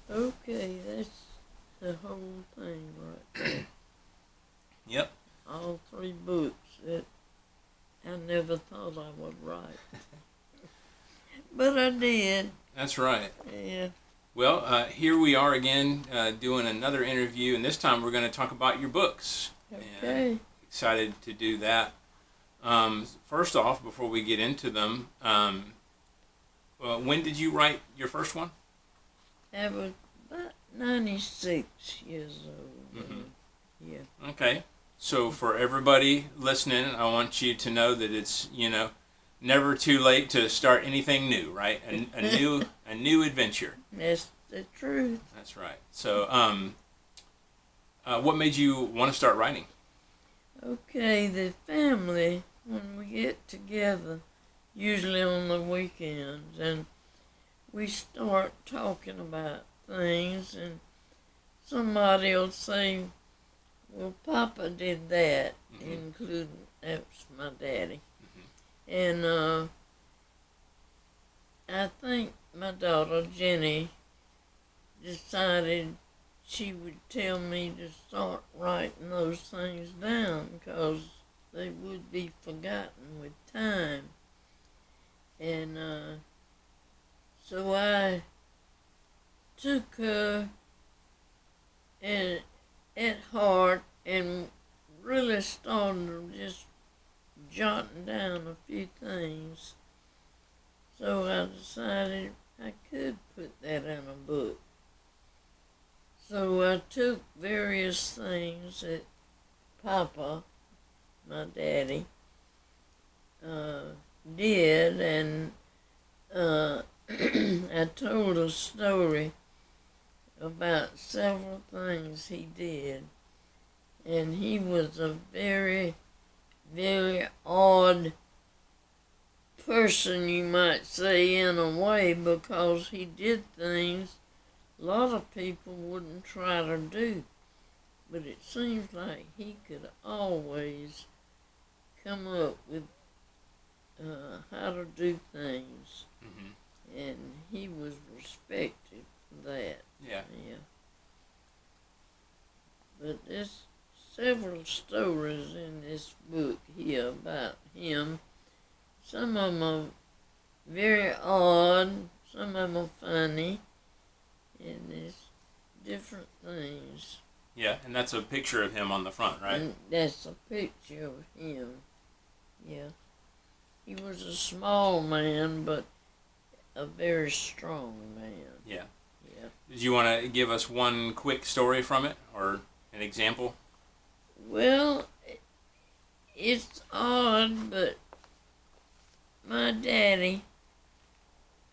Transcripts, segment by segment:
Okay, that's the whole thing right there. Yep. All three books that I never thought I would write. But I did. That's right. Yeah. Well, here we are again doing another interview, and this time we're going to talk about your books. And Okay. excited to do that. First off, before we get into them, when did you write your first one? I was about 96 years old. Mm-hmm. Yeah. Okay. So for everybody listening, I want you to know that it's never too late to start anything new, right? A new adventure. That's the truth. That's right. So what made you want to start writing? Okay, the family, when we get together, usually on the weekends, and we start talking about things, and somebody will say, well, Papa did that, Mm-hmm. including, that's my daddy. Mm-hmm. And I think my daughter Jenny decided she would tell me to start writing those things down because they would be forgotten with time. And so I took her at heart and really started just jotting down a few things. So I decided I could put that in a book. So I took various things that Papa, my daddy, did, and I told a story about several things he did. And he was a very, very odd person, you might say, in a way, because he did things a lot of people wouldn't try to do. But it seems like he could always come up with how to do things. Mm-hmm. And he was respected for that. Yeah. Yeah. But there's several stories in this book here about him. Some of them are very odd, some of them are funny, and there's different things. Yeah, and that's a picture of him on the front, right? And that's a picture of him. Yeah. He was a small man, but a very strong man. Yeah. Yeah. Did you want to give us one quick story from it, or an example? Well, it's odd, but my daddy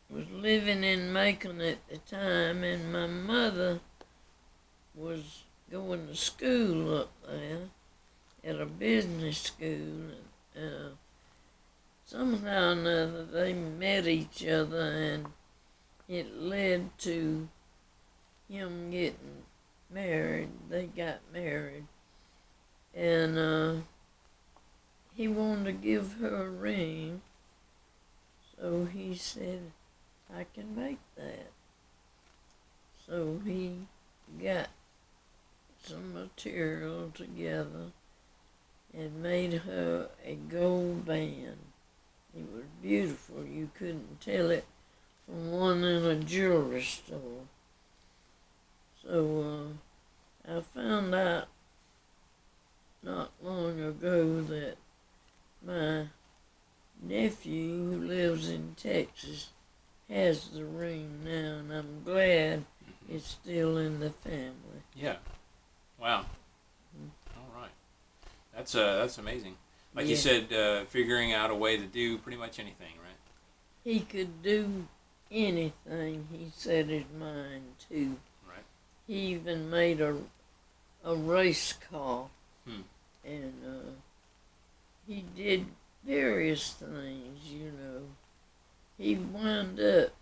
was living in Macon at the time, and my mother was going to school up there at a business school. And somehow or another they met each other, and it led to him getting married. They got married, and he wanted to give her a ring, so he said, I can make that. So he got some material together and made her a gold band. It was beautiful. You couldn't tell it from one in a jewelry store. So I found out not long ago that my nephew who lives in Texas has the ring now, and I'm glad it's still in the family. Yeah. Wow. All right. That's amazing. Like you said, figuring out a way to do pretty much anything, right? He could do anything he set his mind to. Right. He even made a race car. And he did various things, you know. He wound up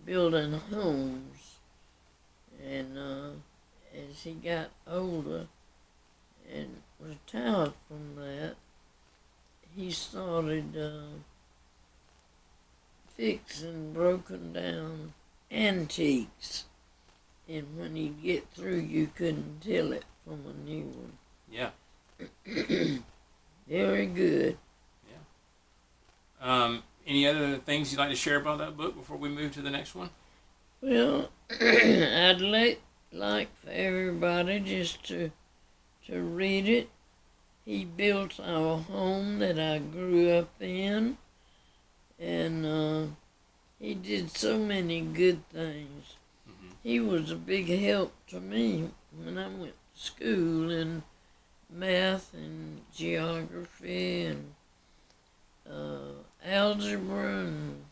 building homes, and as he got older and retired from that, he started fixing broken down antiques. And when he'd get through, you couldn't tell it from a new one. Yeah. Very good. Any other things you'd like to share about that book before we move to the next one? Well, I'd like for everybody just to read it. He built our home that I grew up in, and he did so many good things. Mm-hmm. He was a big help to me when I went to school in math and geography and algebra and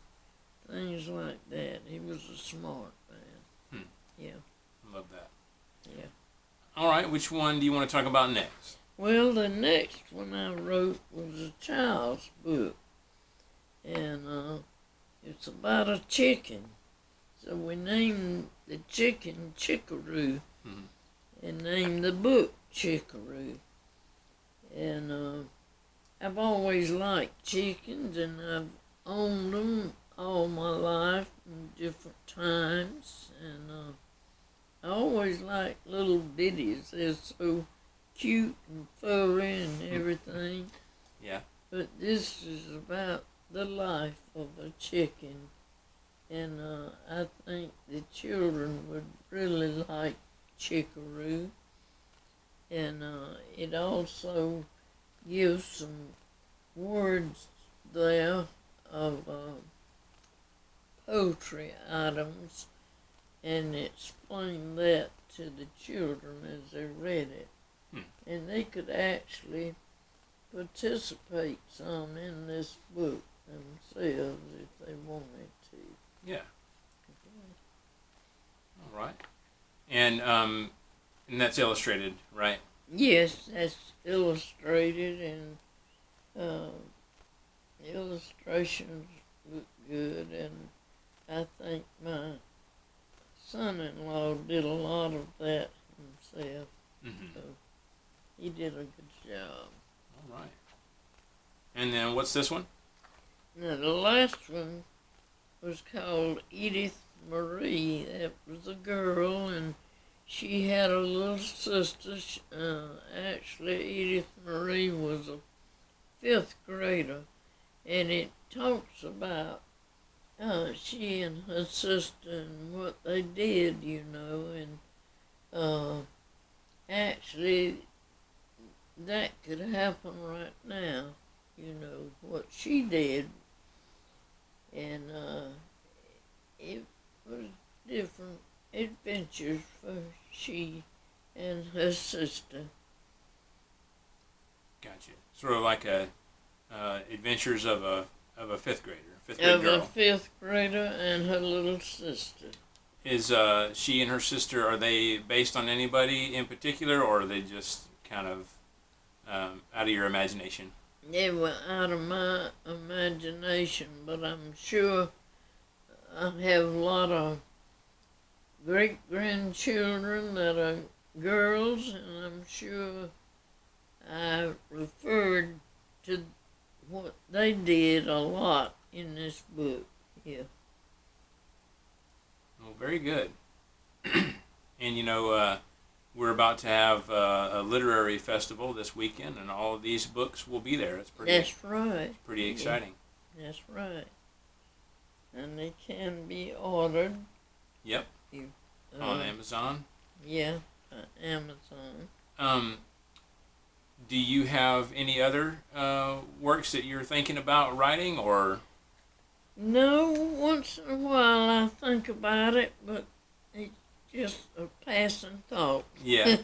things like that. He was a smart man. Yeah. Love that. Yeah. All right, which one do you want to talk about next? Well, the next one I wrote was a child's book, and it's about a chicken. So we named the chicken Chickaroo, and named the book Chickaroo. And I've always liked chickens, and I've owned them all my life in different times, and I always liked little bitties. They're so cute and furry and everything. Yeah. But this is about the life of a chicken, and I think the children would really like Chickaroo, and it also gives some words there of poetry items, and explain that to the children as they read it. And they could actually participate some in this book themselves if they wanted to. Yeah. All right. And that's illustrated, right? Yes, that's illustrated, and the illustrations look good, and I think my son-in-law did a lot of that himself. So he did a good job. All right. And then what's this one? Now, the last one was called Edith Marie. That was a girl, and she had a little sister. Actually, Edith Marie was a 5th grader, and it talks about she and her sister and what they did, and actually that could happen right now, what she did, and it was different adventures for she and her sister. Gotcha. Sort of like adventures of a 5th grader, 5th grade girl. Of a 5th grader and her little sister. Is she and her sister, are they based on anybody in particular, or are they just kind of out of your imagination? They were out of my imagination, but I'm sure I have a lot of great-grandchildren that are girls, and I'm sure I referred to what they did a lot in this book. Yeah. Well, very good. And we're about to have a literary festival this weekend, and all of these books will be there. That's right. Pretty exciting. Yeah, that's right. And they can be ordered. Yep. On Amazon. Yeah, Amazon. Do you have any other works that you're thinking about writing, or? No, once in a while I think about it, but it's just a passing thought. Yeah.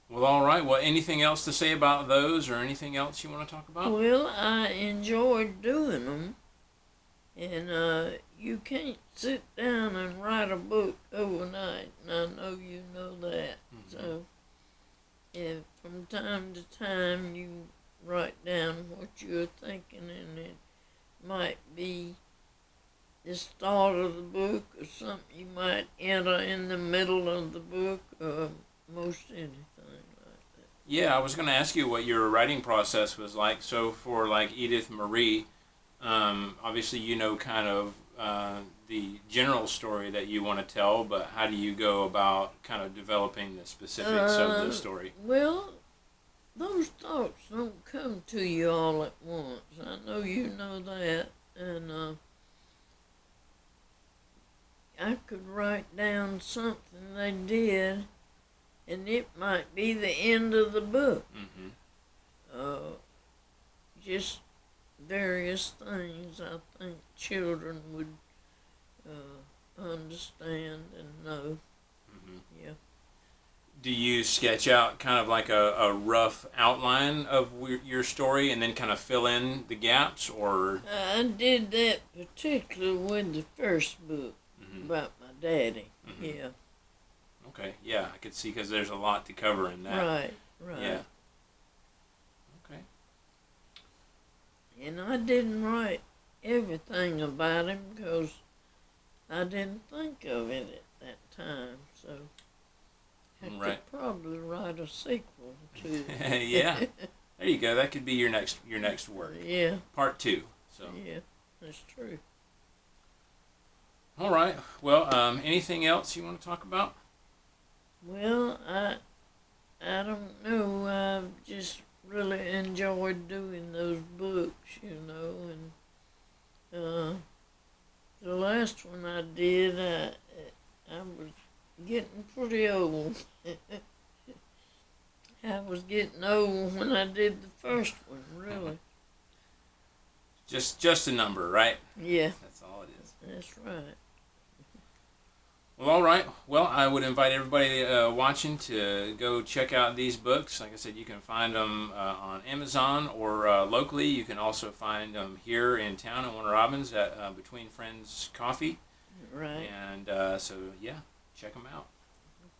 Well, all right. Well, anything else to say about those, or anything else you want to talk about? Well, I enjoyed doing them, and you can't sit down and write a book overnight, and I know you know that. So, if from time to time you write down what you're thinking, and it might be the start of the book or something you might enter in the middle of the book, or most anything like that. Yeah, I was going to ask you what your writing process was like. So for like Edith Marie, obviously kind of the general story that you want to tell, but how do you go about kind of developing the specifics of the story? Well, those thoughts don't come to you all at once. I know you know that, and I could write down something they did, and it might be the end of the book. Mm-hmm. Just various things I think children would understand and know. Mm-hmm. Yeah. Do you sketch out kind of like a rough outline of your story and then kind of fill in the gaps, or? I did that particularly with the first book Mm-hmm. about my daddy. Mm-hmm. Yeah. Okay, yeah, I could see because there's a lot to cover in that. Right, right. Yeah. Okay. And I didn't write everything about him because I didn't think of it at that time. So I Right. could probably write a sequel to Yeah. There you go. That could be your next work. Yeah, Part 2. So. yeah, that's true. All right. Well, anything else you want to talk about? Well, I don't know. I've just really enjoyed doing those books, and the last one I did, I was getting pretty old. I was getting old when I did the first one, really. Just a number, right? Yeah, That's all it is. that's right. Well, all right. Well, I would invite everybody watching to go check out these books. Like I said, you can find them on Amazon or locally. You can also find them here in town in Warner Robins at Between Friends Coffee. Right. And so, yeah, check them out.